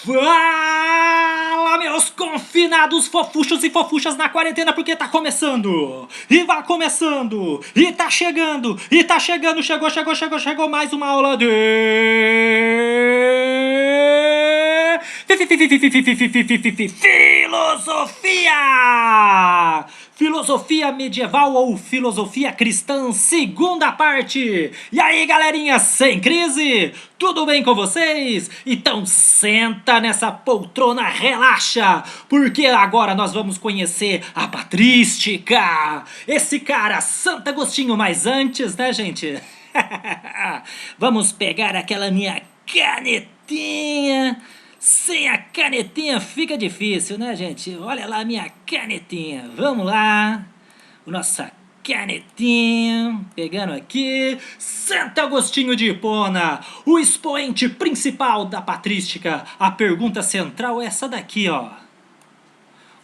Fala, meus confinados fofuchos e fofuchas na quarentena, porque tá começando, e vai começando, e tá chegando, chegou mais uma aula de... Filosofia! Filosofia medieval ou filosofia cristã, segunda parte. E aí, galerinha, sem crise? Tudo bem com vocês? Então senta nessa poltrona, relaxa, porque agora nós vamos conhecer a patrística. Esse cara, Santo Agostinho, mas antes, né, gente? Vamos pegar aquela minha canetinha. Sem a canetinha fica difícil, né, gente? Olha lá a minha canetinha. Vamos lá. Nossa canetinha. Pegando aqui. Santo Agostinho de Hipona, o expoente principal da patrística. A pergunta central é essa daqui, ó.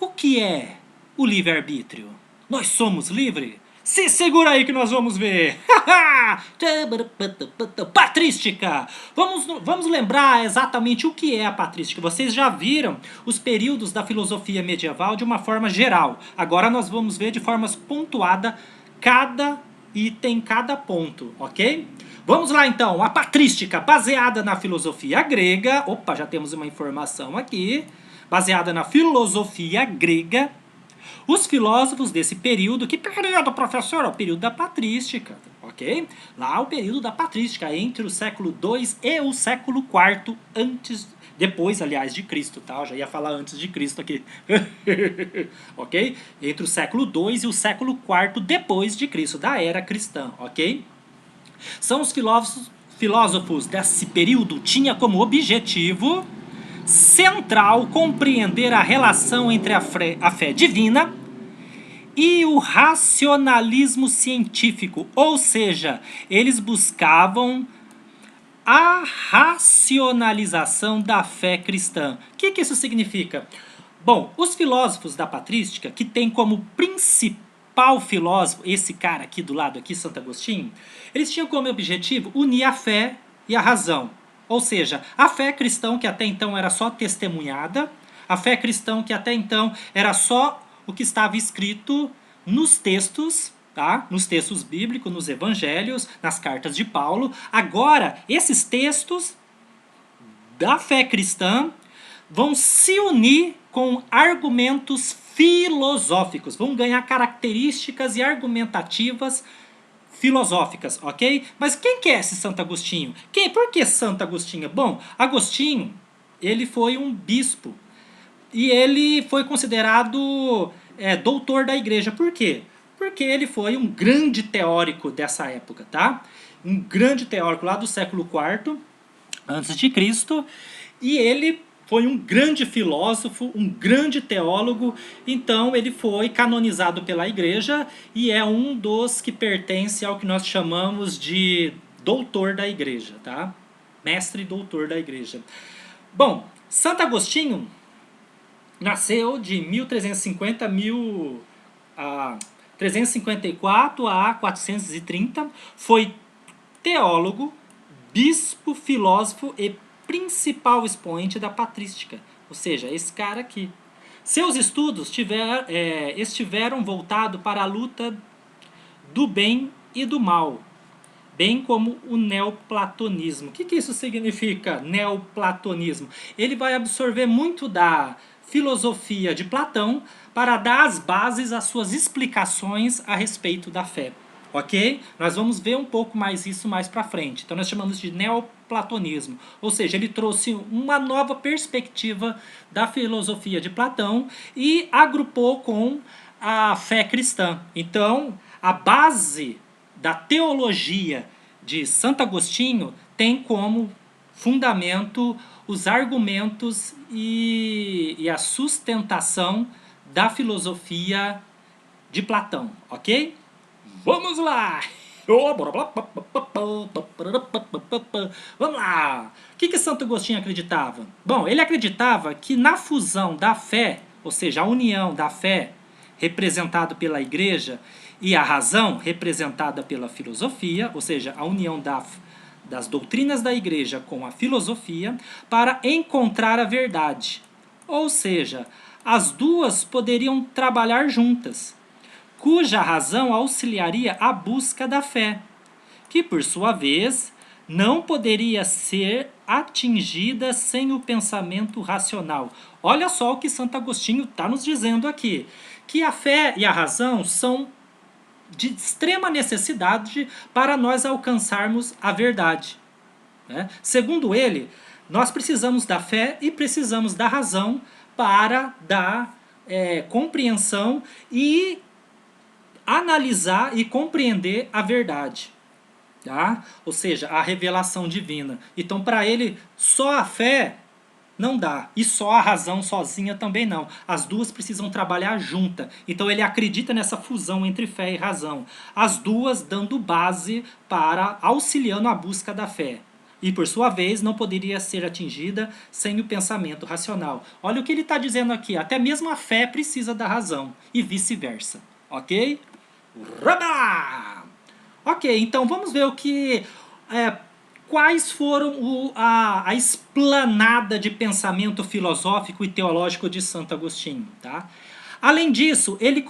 O que é o livre-arbítrio? Nós somos livres? Se segura aí que nós vamos ver. Patrística. Vamos lembrar exatamente o que é a patrística. Vocês já viram os períodos da filosofia medieval de uma forma geral. Agora nós vamos ver de forma pontuada cada item, cada ponto, ok? Vamos lá então. A patrística, baseada na filosofia grega. Opa, já temos uma informação aqui. Baseada na filosofia grega. Os filósofos desse período, que período, professor? O período da patrística, ok? Lá o período da patrística, entre o século II e o século IV depois, aliás, de Cristo, tá? Eu já ia falar antes de Cristo aqui, ok? Entre o século II e o século IV depois de Cristo, da era cristã, ok? São os filósofos desse período, tinha como objetivo central compreender a relação entre a fé divina e o racionalismo científico, ou seja, eles buscavam a racionalização da fé cristã. O que isso significa? Bom, os filósofos da patrística, que tem como principal filósofo, esse cara aqui do lado, aqui, Santo Agostinho, eles tinham como objetivo unir a fé e a razão. Ou seja, a fé cristã que até então era só testemunhada, a fé cristã que até então era só o que estava escrito nos textos, tá? Nos textos bíblicos, nos evangelhos, nas cartas de Paulo. Agora, esses textos da fé cristã vão se unir com argumentos filosóficos, vão ganhar características e argumentativas filosóficas, ok? Mas quem que é esse Santo Agostinho? Por que Santo Agostinho? Bom, Agostinho, ele foi um bispo e ele foi considerado doutor da igreja. Por quê? Porque ele foi um grande teórico dessa época, tá? Um grande teórico lá do século IV antes de Cristo, e ele foi um grande filósofo, um grande teólogo, então ele foi canonizado pela igreja e é um dos que pertence ao que nós chamamos de doutor da igreja, tá? Mestre e doutor da igreja. Bom, Santo Agostinho nasceu de 354 a 430, foi teólogo, bispo, filósofo e principal expoente da patrística, ou seja, esse cara aqui. Seus estudos estiveram voltados para a luta do bem e do mal, bem como o neoplatonismo. O que isso significa, neoplatonismo? Ele vai absorver muito da filosofia de Platão para dar as bases às suas explicações a respeito da fé. Ok? Nós vamos ver um pouco mais isso mais para frente. Então nós chamamos de neoplatonismo. Ou seja, ele trouxe uma nova perspectiva da filosofia de Platão e agrupou com a fé cristã. Então, a base da teologia de Santo Agostinho tem como fundamento os argumentos e a sustentação da filosofia de Platão, ok? Vamos lá! Vamos lá! O que Santo Agostinho acreditava? Bom, ele acreditava que na fusão da fé, ou seja, a união da fé representada pela igreja e a razão representada pela filosofia, ou seja, a união das doutrinas da igreja com a filosofia para encontrar a verdade. Ou seja, as duas poderiam trabalhar juntas, cuja razão auxiliaria a busca da fé, que por sua vez não poderia ser atingida sem o pensamento racional. Olha só o que Santo Agostinho está nos dizendo aqui, que a fé e a razão são de extrema necessidade para nós alcançarmos a verdade, né? Segundo ele, nós precisamos da fé e precisamos da razão para dar compreensão e analisar e compreender a verdade, tá? Ou seja, a revelação divina. Então, para ele, só a fé não dá. E só a razão sozinha também não. As duas precisam trabalhar juntas. Então ele acredita nessa fusão entre fé e razão. As duas dando base para auxiliando a busca da fé. E por sua vez não poderia ser atingida sem o pensamento racional. Olha o que ele está dizendo aqui. Até mesmo a fé precisa da razão. E vice-versa. Ok? Rabá! Ok, então vamos ver o que... quais foram a esplanada de pensamento filosófico e teológico de Santo Agostinho, tá? Além disso, ele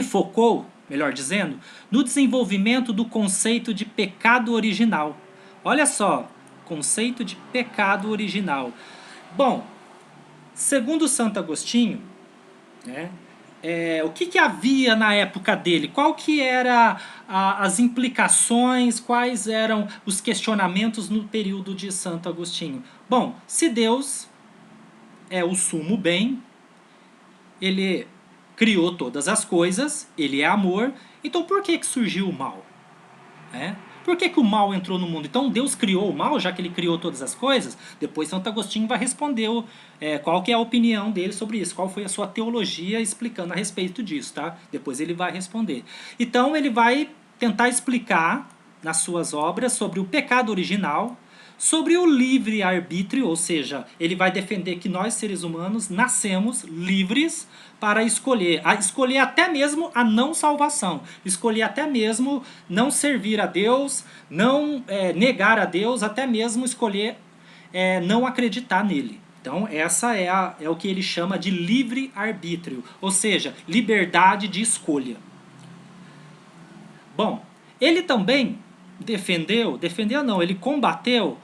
focou, melhor dizendo, no desenvolvimento do conceito de pecado original. Olha só, conceito de pecado original. Bom, segundo Santo Agostinho, né, o que havia na época dele? Qual que era as implicações, quais eram os questionamentos no período de Santo Agostinho? Bom, se Deus é o sumo bem, ele criou todas as coisas, ele é amor, então por que surgiu o mal? Por que o mal entrou no mundo? Então Deus criou o mal, já que ele criou todas as coisas? Depois Santo Agostinho vai responder qual que é a opinião dele sobre isso, qual foi a sua teologia explicando a respeito disso, tá? Depois ele vai responder. Então ele vai tentar explicar nas suas obras sobre o pecado original, sobre o livre-arbítrio, ou seja, ele vai defender que nós seres humanos nascemos livres para escolher até mesmo a não salvação, escolher até mesmo não servir a Deus, não negar a Deus, até mesmo escolher não acreditar nele. Então essa é o que ele chama de livre-arbítrio, ou seja, liberdade de escolha. Bom, ele também ele combateu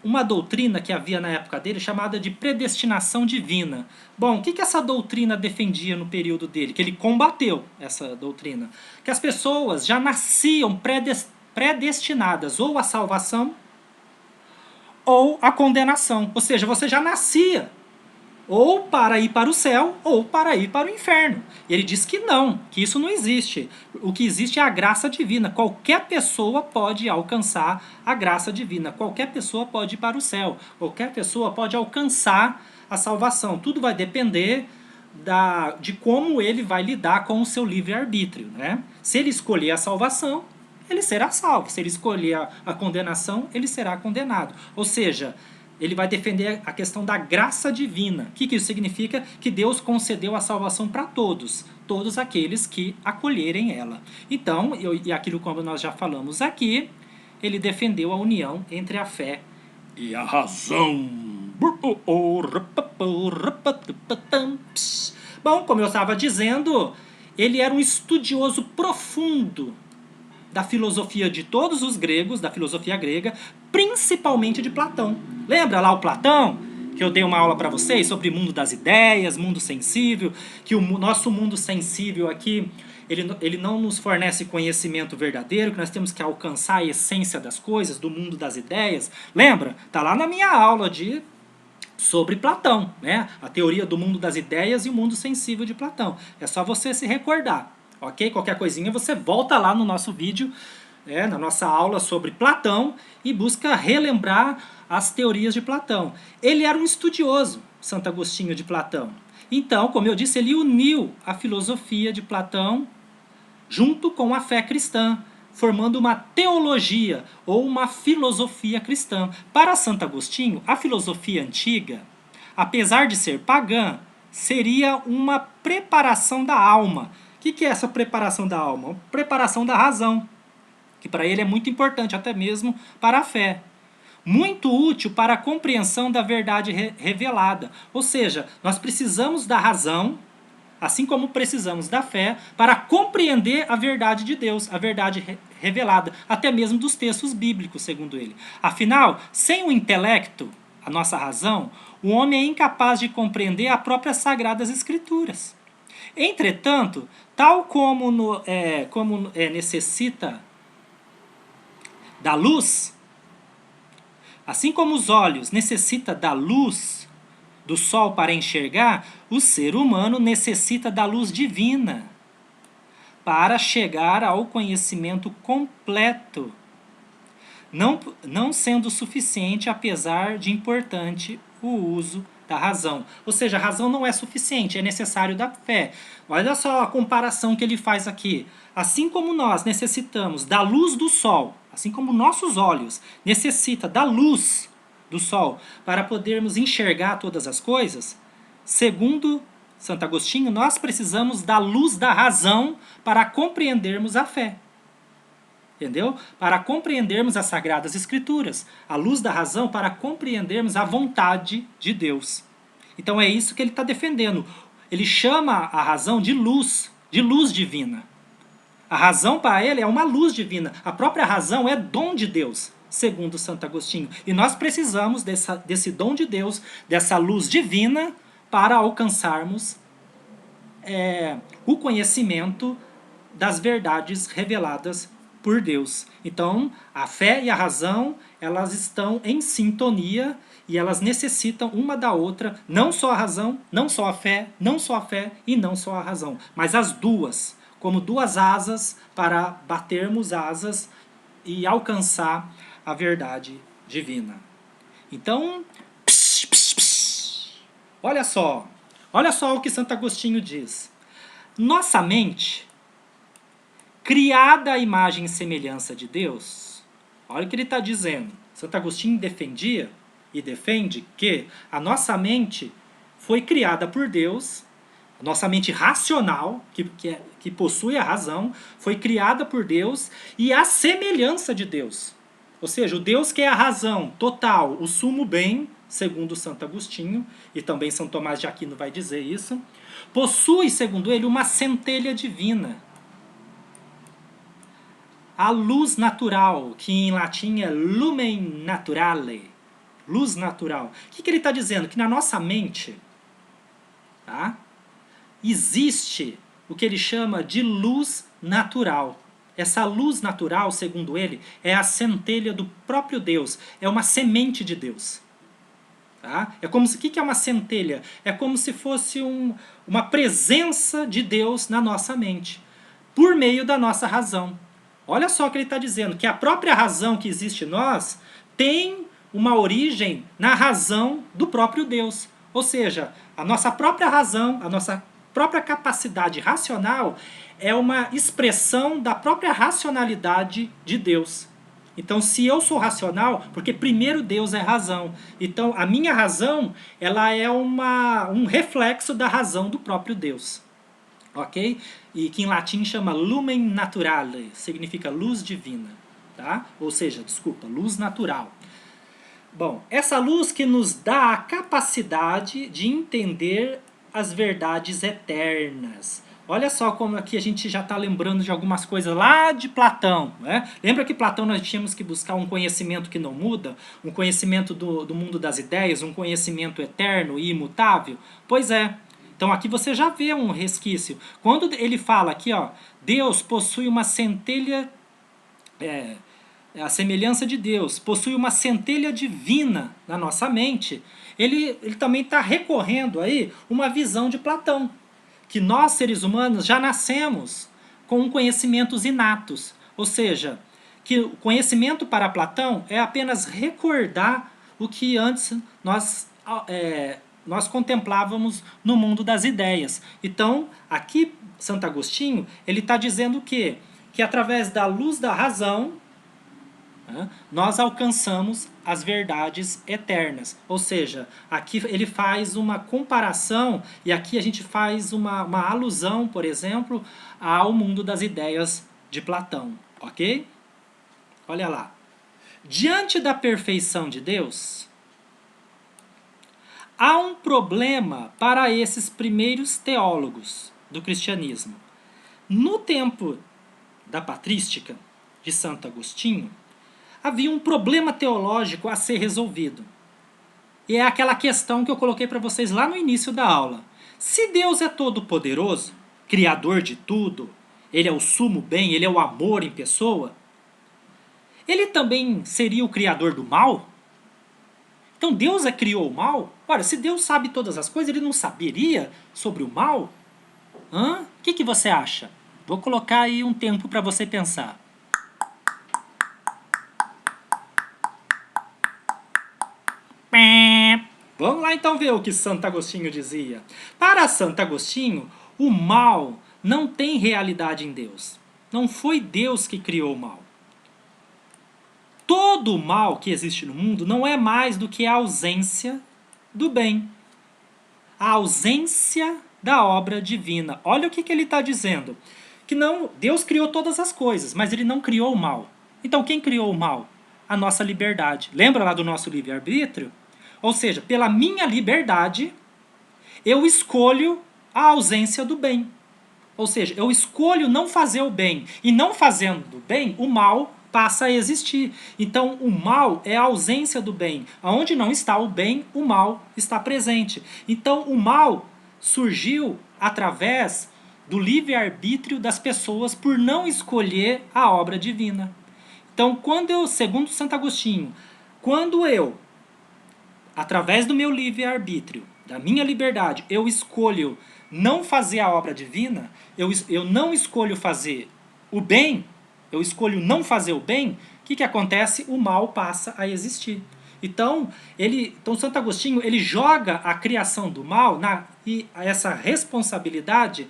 uma doutrina que havia na época dele chamada de predestinação divina. Bom, o que essa doutrina defendia no período dele? Que ele combateu essa doutrina. Que as pessoas já nasciam predestinadas ou à salvação ou à condenação. Ou seja, você já nascia ou para ir para o céu ou para ir para o inferno. E ele diz que não, que isso não existe. O que existe é a graça divina. Qualquer pessoa pode alcançar a graça divina. Qualquer pessoa pode ir para o céu. Qualquer pessoa pode alcançar a salvação. Tudo vai depender de como ele vai lidar com o seu livre-arbítrio, né? Se ele escolher a salvação, ele será salvo. Se ele escolher a condenação, ele será condenado. Ou seja, ele vai defender a questão da graça divina. O que isso significa? Que Deus concedeu a salvação para todos aqueles que acolherem ela. Então, e aquilo como nós já falamos aqui, ele defendeu a união entre a fé e a razão. Bom, como eu estava dizendo, ele era um estudioso profundo da filosofia de todos os gregos, da filosofia grega, principalmente de Platão. Lembra lá o Platão? Que eu dei uma aula para vocês sobre o mundo das ideias, mundo sensível, que o nosso mundo sensível aqui, ele não nos fornece conhecimento verdadeiro, que nós temos que alcançar a essência das coisas, do mundo das ideias. Lembra? Tá lá na minha aula sobre Platão, né? A teoria do mundo das ideias e o mundo sensível de Platão. É só você se recordar. Ok? Qualquer coisinha você volta lá no nosso vídeo, na nossa aula sobre Platão, e busca relembrar as teorias de Platão. Ele era um estudioso, Santo Agostinho de Platão. Então, como eu disse, ele uniu a filosofia de Platão junto com a fé cristã, formando uma teologia ou uma filosofia cristã. Para Santo Agostinho, a filosofia antiga, apesar de ser pagã, seria uma preparação da alma. O que é essa preparação da alma? Preparação da razão. que para ele é muito importante, até mesmo para a fé. Muito útil para a compreensão da verdade revelada. Ou seja, nós precisamos da razão, assim como precisamos da fé, para compreender a verdade de Deus, a verdade revelada, até mesmo dos textos bíblicos, segundo ele. Afinal, sem o intelecto, a nossa razão, o homem é incapaz de compreender as próprias Sagradas Escrituras. Entretanto, tal como, necessita da luz, assim como os olhos necessitam da luz do sol para enxergar, o ser humano necessita da luz divina para chegar ao conhecimento completo, não sendo suficiente, apesar de importante, o uso da razão. Ou seja, a razão não é suficiente, é necessário da fé. Olha só a comparação que ele faz aqui. Assim como nós necessitamos da luz do sol, assim como nossos olhos necessitam da luz do sol para podermos enxergar todas as coisas, segundo Santo Agostinho, nós precisamos da luz da razão para compreendermos a fé. Entendeu? Para compreendermos as Sagradas Escrituras. A luz da razão para compreendermos a vontade de Deus. Então é isso que ele está defendendo. Ele chama a razão de luz divina. A razão para ele é uma luz divina. A própria razão é dom de Deus, segundo Santo Agostinho. E nós precisamos desse dom de Deus, dessa luz divina, para alcançarmos o conhecimento das verdades reveladas por Deus. Então, a fé e a razão, elas estão em sintonia e elas necessitam uma da outra, não só a razão, não só a fé, não só a fé e não só a razão, mas as duas, como duas asas para batermos asas e alcançar a verdade divina. Então, olha só o que Santo Agostinho diz. Nossa mente, criada à imagem e semelhança de Deus, olha o que ele está dizendo. Santo Agostinho defendia e defende que a nossa mente foi criada por Deus, a nossa mente racional, que possui a razão, foi criada por Deus e à semelhança de Deus. Ou seja, o Deus que é a razão total, o sumo bem, segundo Santo Agostinho, e também São Tomás de Aquino vai dizer isso, possui, segundo ele, uma centelha divina. A luz natural, que em latim é lumen naturale, luz natural. O que ele está dizendo? Que na nossa mente, tá, existe o que ele chama de luz natural. Essa luz natural, segundo ele, é a centelha do próprio Deus, é uma semente de Deus. Tá? É como se, o que é uma centelha? É como se fosse uma presença de Deus na nossa mente, por meio da nossa razão. Olha só o que ele está dizendo, que a própria razão que existe em nós tem uma origem na razão do próprio Deus. Ou seja, a nossa própria razão, a nossa própria capacidade racional é uma expressão da própria racionalidade de Deus. Então, se eu sou racional, porque primeiro Deus é razão. Então, a minha razão, ela é um reflexo da razão do próprio Deus. Ok? E que em latim chama lumen naturale, significa luz divina. Tá? Ou seja, desculpa, luz natural. Bom, essa luz que nos dá a capacidade de entender as verdades eternas. Olha só como aqui a gente já está lembrando de algumas coisas lá de Platão. Né? Lembra que Platão nós tínhamos que buscar um conhecimento que não muda? Um conhecimento do mundo das ideias, um conhecimento eterno e imutável? Pois é. Então aqui você já vê um resquício. Quando ele fala aqui, ó, Deus possui uma centelha, a semelhança de Deus, possui uma centelha divina na nossa mente, ele também está recorrendo aí uma visão de Platão, que nós seres humanos já nascemos com conhecimentos inatos, ou seja, que o conhecimento para Platão é apenas recordar o que antes nós contemplávamos no mundo das ideias. Então, aqui Santo Agostinho, ele está dizendo o quê? Que através da luz da razão, nós alcançamos as verdades eternas. Ou seja, aqui ele faz uma comparação e aqui a gente faz uma alusão, por exemplo, ao mundo das ideias de Platão. Ok? Olha lá. Diante da perfeição de Deus, há um problema para esses primeiros teólogos do cristianismo. No tempo da patrística de Santo Agostinho, havia um problema teológico a ser resolvido. E é aquela questão que eu coloquei para vocês lá no início da aula. Se Deus é todo-poderoso, criador de tudo, ele é o sumo bem, ele é o amor em pessoa, ele também seria o criador do mal? Então Deus criou o mal? Ora, se Deus sabe todas as coisas, ele não saberia sobre o mal? O que você acha? Vou colocar aí um tempo para você pensar. Vamos lá então ver o que Santo Agostinho dizia. Para Santo Agostinho, o mal não tem realidade em Deus. Não foi Deus que criou o mal. Todo o mal que existe no mundo não é mais do que a ausência do bem. A ausência da obra divina. Olha o que ele está dizendo. Que não, Deus criou todas as coisas, mas ele não criou o mal. Então quem criou o mal? A nossa liberdade. Lembra lá do nosso livre-arbítrio? Ou seja, pela minha liberdade, eu escolho a ausência do bem. Ou seja, eu escolho não fazer o bem. E não fazendo o bem, o mal passa a existir. Então, o mal é a ausência do bem. Onde não está o bem, o mal está presente. Então, o mal surgiu através do livre-arbítrio das pessoas por não escolher a obra divina. Então, segundo Santo Agostinho, quando eu, através do meu livre-arbítrio, da minha liberdade, eu escolho não fazer a obra divina, eu não escolho fazer o bem, eu escolho não fazer o bem, o que acontece? O mal passa a existir. Então Santo Agostinho ele joga a criação do mal e essa responsabilidade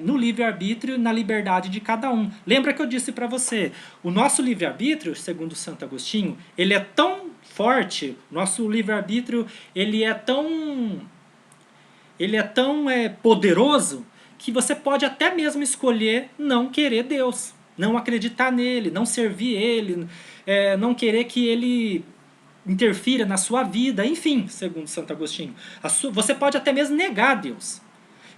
no livre-arbítrio, na liberdade de cada um. Lembra que eu disse para você, o nosso livre-arbítrio, segundo Santo Agostinho, ele é tão forte, nosso livre-arbítrio ele é tão poderoso, que você pode até mesmo escolher não querer Deus, não acreditar nele, não servir ele, não querer que ele interfira na sua vida, enfim, segundo Santo Agostinho. Você pode até mesmo negar Deus.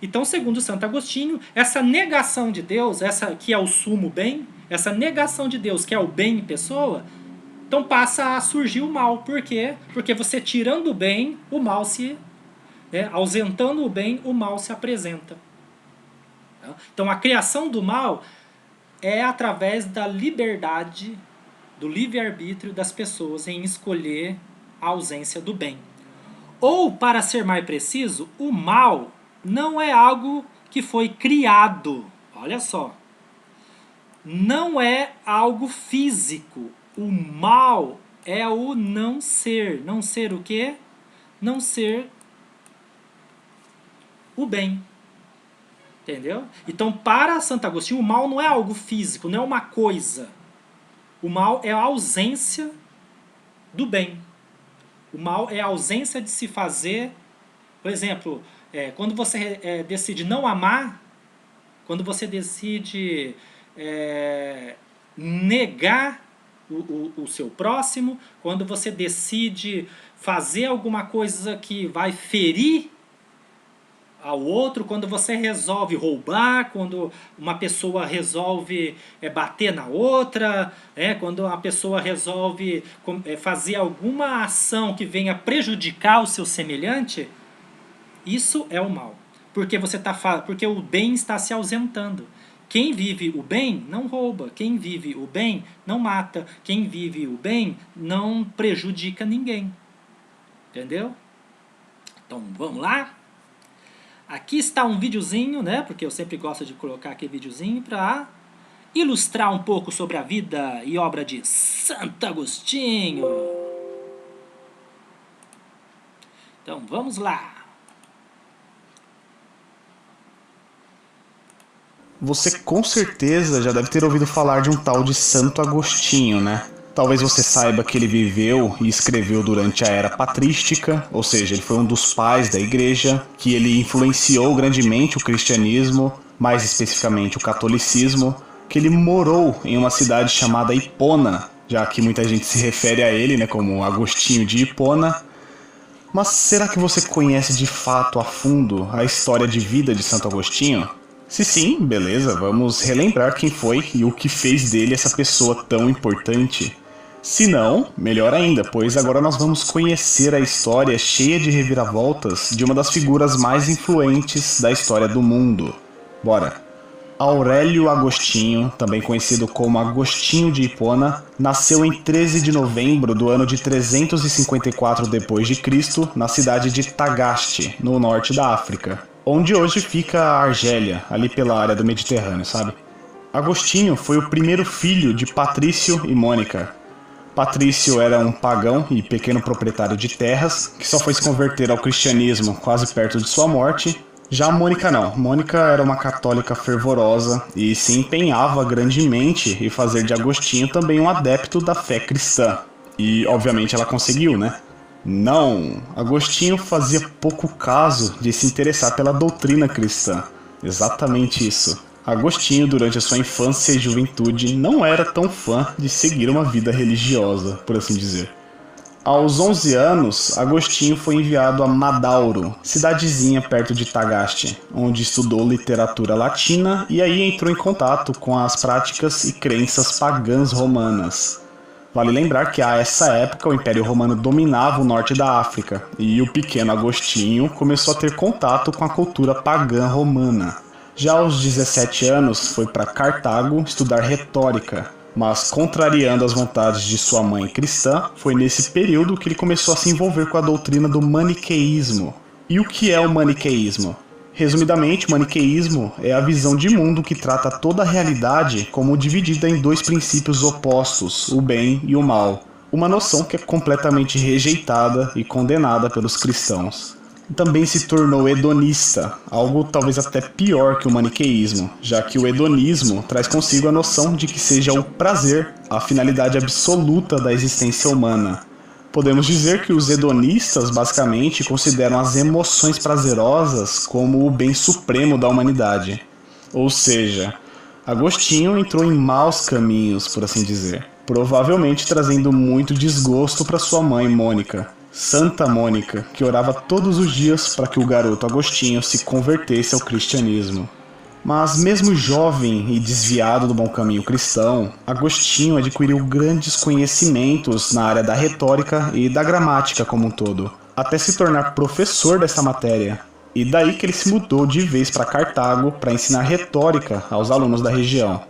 Então, segundo Santo Agostinho, essa negação de Deus, essa que é o sumo bem, essa negação de Deus, que é o bem em pessoa, então passa a surgir o mal. Por quê? Porque você tirando o bem, o mal ausentando o bem, o mal se apresenta. Então, a criação do mal é através da liberdade, do livre-arbítrio das pessoas em escolher a ausência do bem. Ou, para ser mais preciso, o mal não é algo que foi criado. Olha só. Não é algo físico. O mal é o não ser. Não ser o quê? Não ser o bem. Entendeu? Então, para Santo Agostinho, o mal não é algo físico, não é uma coisa. O mal é a ausência do bem. O mal é a ausência de se fazer. Por exemplo, quando você decide não amar, quando você decide negar o seu próximo, quando você decide fazer alguma coisa que vai ferir ao outro, quando você resolve roubar, quando uma pessoa resolve bater na outra, quando uma pessoa resolve fazer alguma ação que venha prejudicar o seu semelhante, isso é o mal. Porque o bem está se ausentando. Quem vive o bem não rouba, quem vive o bem não mata, quem vive o bem não prejudica ninguém. Entendeu? Então vamos lá? Aqui está um videozinho, né? Porque eu sempre gosto de colocar aqui videozinho para ilustrar um pouco sobre a vida e obra de Santo Agostinho. Então vamos lá. Você com certeza já deve ter ouvido falar de um tal de Santo Agostinho, né? Talvez você saiba que ele viveu e escreveu durante a era patrística, ou seja, ele foi um dos pais da igreja, que ele influenciou grandemente o cristianismo, mais especificamente o catolicismo, que ele morou em uma cidade chamada Hipona, já que muita gente se refere a ele, né, como Agostinho de Hipona. Mas será que você conhece de fato a fundo a história de vida de Santo Agostinho? Se sim, beleza, vamos relembrar quem foi e o que fez dele essa pessoa tão importante. Se não, melhor ainda, pois agora nós vamos conhecer a história cheia de reviravoltas de uma das figuras mais influentes da história do mundo. Bora! Aurélio Agostinho, também conhecido como Agostinho de Hipona, nasceu em 13 de novembro do ano de 354 d.C., na cidade de Tagaste, no norte da África, onde hoje fica a Argélia, ali pela área do Mediterrâneo, sabe? Agostinho foi o primeiro filho de Patrício e Mônica. Patrício era um pagão e pequeno proprietário de terras, que só foi se converter ao cristianismo quase perto de sua morte. Já Mônica não. Mônica era uma católica fervorosa e se empenhava grandemente em fazer de Agostinho também um adepto da fé cristã. E, obviamente, ela conseguiu, né? Não, Agostinho fazia pouco caso de se interessar pela doutrina cristã. Exatamente isso. Agostinho, durante a sua infância e juventude, não era tão fã de seguir uma vida religiosa, por assim dizer. Aos 11 anos, Agostinho foi enviado a Madauro, cidadezinha perto de Tagaste, onde estudou literatura latina e aí entrou em contato com as práticas e crenças pagãs romanas. Vale lembrar que a essa época o Império Romano dominava o norte da África e o pequeno Agostinho começou a ter contato com a cultura pagã romana. Já aos 17 anos foi para Cartago estudar retórica, mas contrariando as vontades de sua mãe cristã, foi nesse período que ele começou a se envolver com a doutrina do maniqueísmo. E o que é o maniqueísmo? Resumidamente, o maniqueísmo é a visão de mundo que trata toda a realidade como dividida em dois princípios opostos, o bem e o mal. Uma noção que é completamente rejeitada e condenada pelos cristãos. Também se tornou hedonista, algo talvez até pior que o maniqueísmo, já que o hedonismo traz consigo a noção de que seja o prazer a finalidade absoluta da existência humana. Podemos dizer que os hedonistas basicamente consideram as emoções prazerosas como o bem supremo da humanidade. Ou seja, Agostinho entrou em maus caminhos, por assim dizer, provavelmente trazendo muito desgosto para sua mãe Mônica. Santa Mônica, que orava todos os dias para que o garoto Agostinho se convertesse ao cristianismo. Mas mesmo jovem e desviado do bom caminho cristão, Agostinho adquiriu grandes conhecimentos na área da retórica e da gramática como um todo, até se tornar professor dessa matéria. E daí que ele se mudou de vez para Cartago para ensinar retórica aos alunos da região.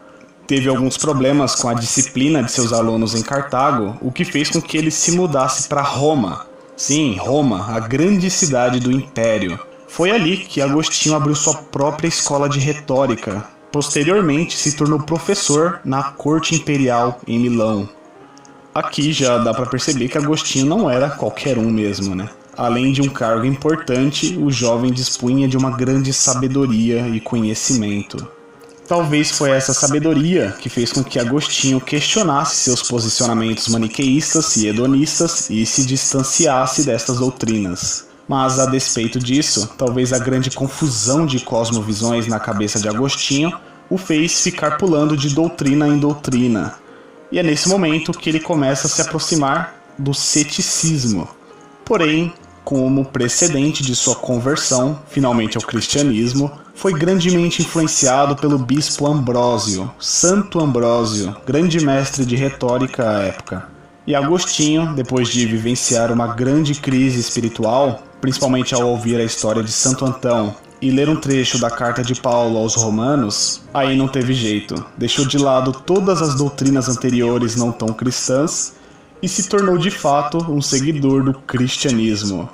Teve alguns problemas com a disciplina de seus alunos em Cartago, o que fez com que ele se mudasse para Roma. Sim, Roma, a grande cidade do Império. Foi ali que Agostinho abriu sua própria escola de retórica. Posteriormente, se tornou professor na corte imperial em Milão. Aqui já dá para perceber que Agostinho não era qualquer um mesmo, né? Além de um cargo importante, o jovem dispunha de uma grande sabedoria e conhecimento. Talvez foi essa sabedoria que fez com que Agostinho questionasse seus posicionamentos maniqueístas e hedonistas e se distanciasse destas doutrinas. Mas, a despeito disso, talvez a grande confusão de cosmovisões na cabeça de Agostinho o fez ficar pulando de doutrina em doutrina. E é nesse momento que ele começa a se aproximar do ceticismo. Porém, como precedente de sua conversão, finalmente ao cristianismo, foi grandemente influenciado pelo bispo Ambrósio, Santo Ambrósio, grande mestre de retórica à época. E Agostinho, depois de vivenciar uma grande crise espiritual, principalmente ao ouvir a história de Santo Antão e ler um trecho da carta de Paulo aos Romanos, aí não teve jeito, deixou de lado todas as doutrinas anteriores não tão cristãs e se tornou de fato um seguidor do cristianismo.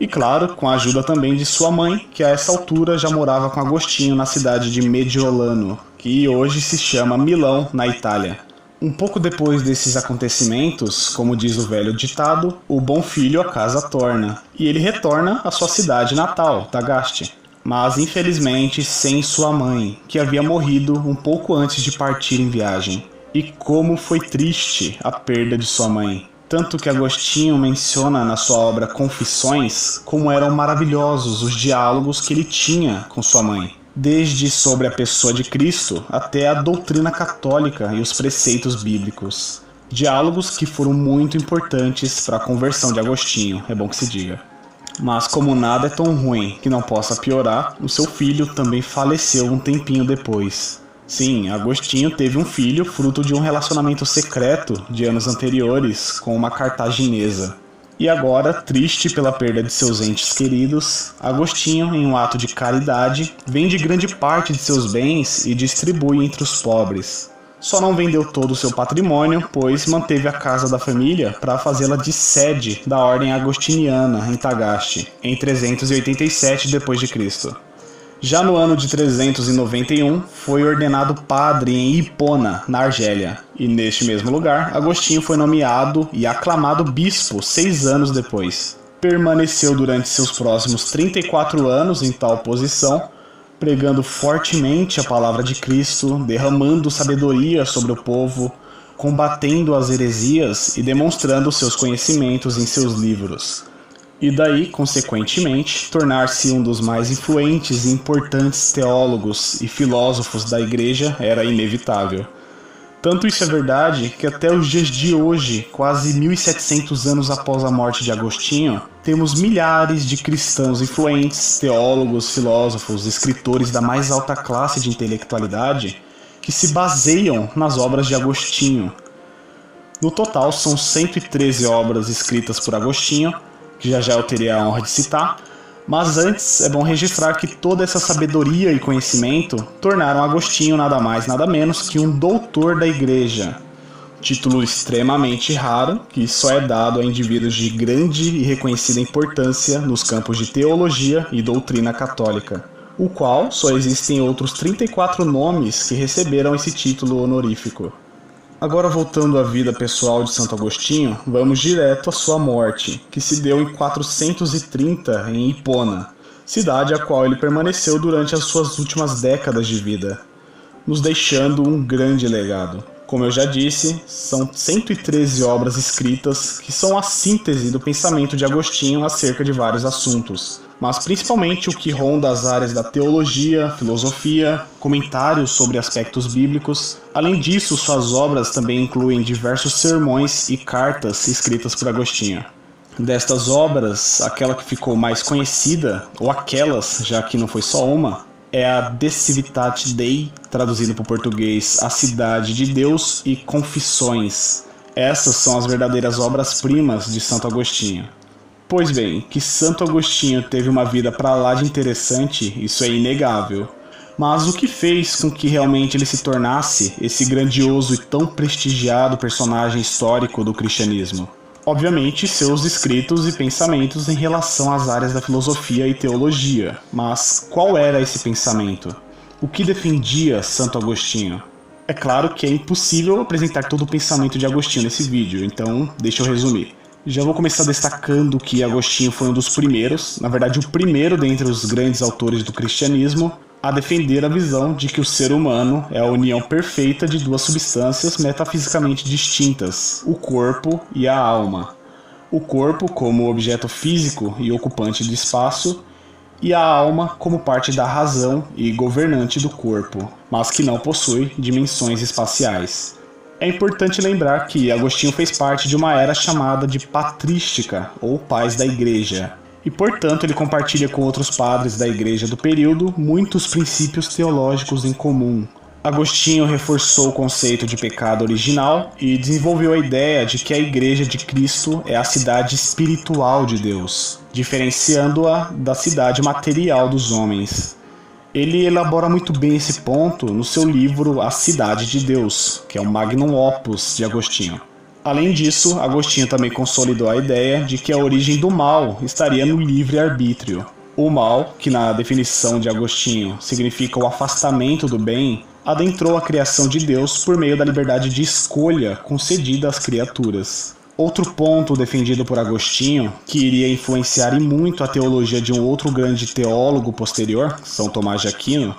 E claro, com a ajuda também de sua mãe, que a essa altura já morava com Agostinho na cidade de Mediolano, que hoje se chama Milão, na Itália. Um pouco depois desses acontecimentos, como diz o velho ditado, o bom filho a casa torna, e ele retorna à sua cidade natal, Tagaste. Mas infelizmente sem sua mãe, que havia morrido um pouco antes de partir em viagem. E como foi triste a perda de sua mãe. Tanto que Agostinho menciona na sua obra Confissões como eram maravilhosos os diálogos que ele tinha com sua mãe. desde sobre a pessoa de Cristo até a doutrina católica e os preceitos bíblicos. Diálogos que foram muito importantes para a conversão de Agostinho, é bom que se diga. Mas como nada é tão ruim que não possa piorar, o seu filho também faleceu um tempinho depois. Sim, Agostinho teve um filho fruto de um relacionamento secreto de anos anteriores com uma cartaginesa. E agora, triste pela perda de seus entes queridos, Agostinho, em um ato de caridade, vende grande parte de seus bens e distribui entre os pobres. Só não vendeu todo o seu patrimônio, pois manteve a casa da família para fazê-la de sede da ordem agostiniana em Tagaste, em 387 d.C. Já no ano de 391, foi ordenado padre em Hipona, na Argélia, e neste mesmo lugar, Agostinho foi nomeado e aclamado bispo 6 anos depois. Permaneceu durante seus próximos 34 anos em tal posição, pregando fortemente a palavra de Cristo, derramando sabedoria sobre o povo, combatendo as heresias e demonstrando seus conhecimentos em seus livros. E daí, consequentemente, tornar-se um dos mais influentes e importantes teólogos e filósofos da Igreja era inevitável. Tanto isso é verdade que até os dias de hoje, quase 1700 anos após a morte de Agostinho, temos milhares de cristãos influentes, teólogos, filósofos, escritores da mais alta classe de intelectualidade que se baseiam nas obras de Agostinho. No total, são 113 obras escritas por Agostinho, que já eu teria a honra de citar, mas antes é bom registrar que toda essa sabedoria e conhecimento tornaram Agostinho nada mais nada menos que um doutor da Igreja, título extremamente raro que só é dado a indivíduos de grande e reconhecida importância nos campos de teologia e doutrina católica, o qual só existem outros 34 nomes que receberam esse título honorífico. Agora, voltando à vida pessoal de Santo Agostinho, vamos direto à sua morte, que se deu em 430 em Hipona, cidade a qual ele permaneceu durante as suas últimas décadas de vida, nos deixando um grande legado. Como eu já disse, são 113 obras escritas que são a síntese do pensamento de Agostinho acerca de vários assuntos, mas principalmente o que ronda as áreas da teologia, filosofia, comentários sobre aspectos bíblicos. Além disso, suas obras também incluem diversos sermões e cartas escritas por Agostinho. Destas obras, aquela que ficou mais conhecida, ou aquelas, já que não foi só uma, é a De Civitate Dei, traduzido para o português A Cidade de Deus, e Confissões. Essas são as verdadeiras obras-primas de Santo Agostinho. Pois bem, que Santo Agostinho teve uma vida para lá de interessante, isso é inegável. Mas o que fez com que realmente ele se tornasse esse grandioso e tão prestigiado personagem histórico do cristianismo? Obviamente, seus escritos e pensamentos em relação às áreas da filosofia e teologia. Mas qual era esse pensamento? O que defendia Santo Agostinho? É claro que é impossível apresentar todo o pensamento de Agostinho nesse vídeo, então deixa eu resumir. Já vou começar destacando que Agostinho foi um dos primeiros, na verdade o primeiro dentre os grandes autores do cristianismo, a defender a visão de que o ser humano é a união perfeita de duas substâncias metafisicamente distintas, o corpo e a alma. O corpo como objeto físico e ocupante de espaço, e a alma como parte da razão e governante do corpo, mas que não possui dimensões espaciais. É importante lembrar que Agostinho fez parte de uma era chamada de patrística, ou pais da Igreja, e portanto ele compartilha com outros padres da Igreja do período muitos princípios teológicos em comum. Agostinho reforçou o conceito de pecado original e desenvolveu a ideia de que a Igreja de Cristo é a cidade espiritual de Deus, diferenciando-a da cidade material dos homens. Ele elabora muito bem esse ponto no seu livro A Cidade de Deus, que é o magnum opus de Agostinho. Além disso, Agostinho também consolidou a ideia de que a origem do mal estaria no livre-arbítrio. O mal, que na definição de Agostinho significa o afastamento do bem, adentrou a criação de Deus por meio da liberdade de escolha concedida às criaturas. Outro ponto defendido por Agostinho, que iria influenciar e muito a teologia de um outro grande teólogo posterior, São Tomás de Aquino,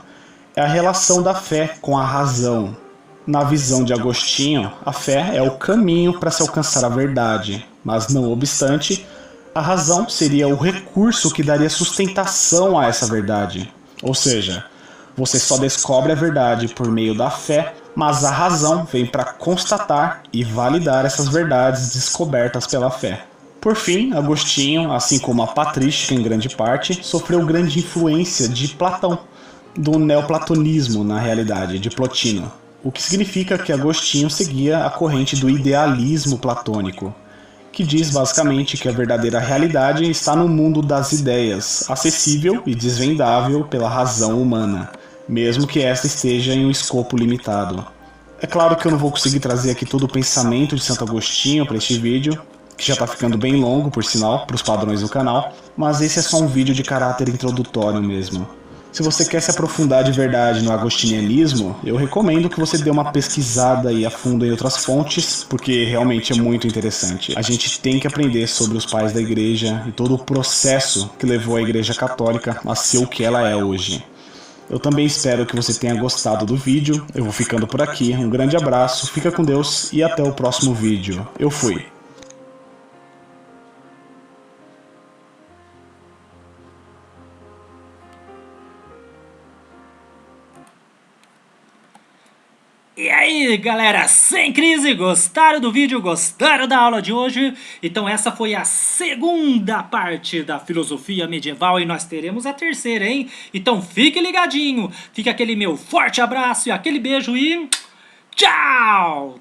é a relação da fé com a razão. Na visão de Agostinho, a fé é o caminho para se alcançar a verdade, mas não obstante, a razão seria o recurso que daria sustentação a essa verdade. Ou seja, Você só descobre a verdade por meio da fé, mas a razão vem para constatar e validar essas verdades descobertas pela fé. Por fim, Agostinho, assim como a patrística em grande parte, sofreu grande influência de Platão, do neoplatonismo, na realidade, de Plotino, o que significa que Agostinho seguia a corrente do idealismo platônico, que diz basicamente que a verdadeira realidade está no mundo das ideias, acessível e desvendável pela razão humana, mesmo que esta esteja em um escopo limitado. É claro que eu não vou conseguir trazer aqui todo o pensamento de Santo Agostinho para este vídeo, que já está ficando bem longo, por sinal, para os padrões do canal, mas esse é só um vídeo de caráter introdutório mesmo. Se você quer se aprofundar de verdade no agostinianismo, eu recomendo que você dê uma pesquisada e a fundo em outras fontes, porque realmente é muito interessante. A gente tem que aprender sobre os pais da igreja e todo o processo que levou a igreja católica a ser o que ela é hoje. Eu também espero que você tenha gostado do vídeo. Eu vou ficando por aqui. Um grande abraço, fica com Deus e até o próximo vídeo. Eu fui. E aí, galera, sem crise, gostaram do vídeo, gostaram da aula de hoje? Então essa foi a segunda parte da filosofia medieval e nós teremos a terceira, hein? Então fique ligadinho, fica aquele meu forte abraço e aquele beijo e tchau!